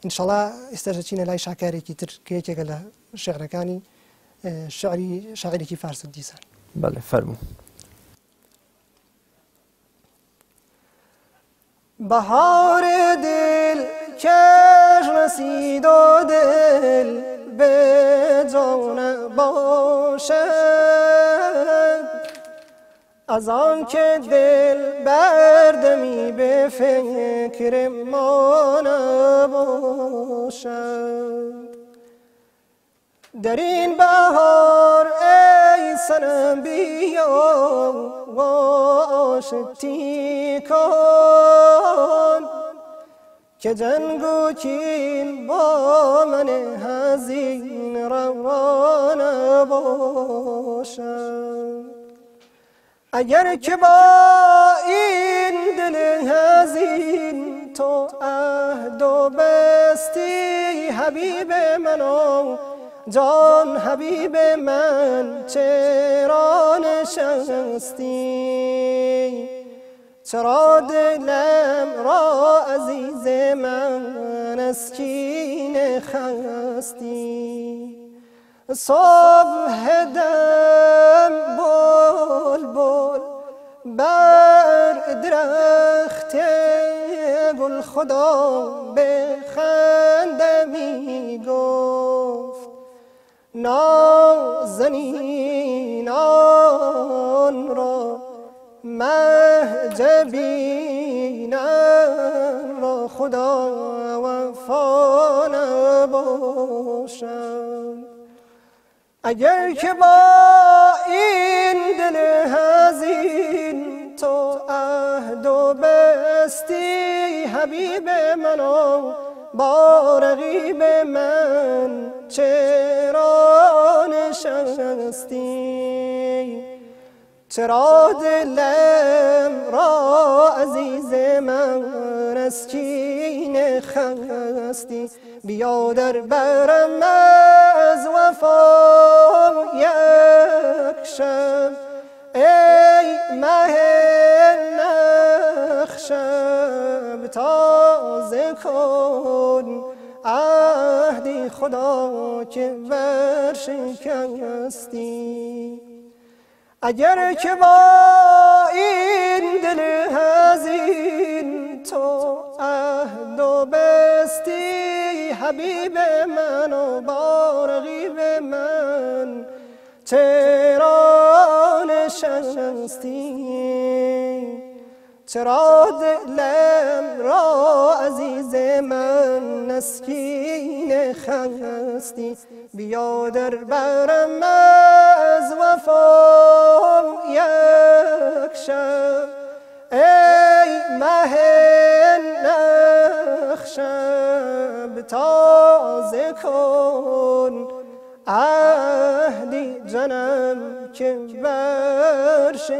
انشالله استرجعين لا شاكري كتر كيك على شعر كاني شاعري كي فارس الديسان. بله فرمو. بهار دل کش رسید و دل به جان باشد از آن که دل بردمی به فکر ما نباشد در این بهار ای سنم بیا و آشتی کن که جنگ و کین با من حزین روان باشد اگر که با این دل حزین تو عهد و بستی حبیب منو جان حبیب من چرا نشستی چرا دلم را عزیز من از کینه خستی صبح دم بلبل بر درخت گل خدا به خنده می گفت نازنینان را مهجبینان را خدا وفا نباشد اگر که با این دل حزین تو عهد و بستی حبیب منو با رقیب من چرا نشستی چرا دلم را عزیز من از کینه خستی بیا در برم از وفا یک شب ای مه نخشب تازه کن عهدی خدا که ورشکستی اگر که با این دل حزین تو عهد و بستی حبیب من و با رقیب من چرا نشستی چرا دلم را عزیز من از کینه خستی بیا در برم از وفا یک شب ای مه نخشب تازه کن عهدی جنم که برشکستی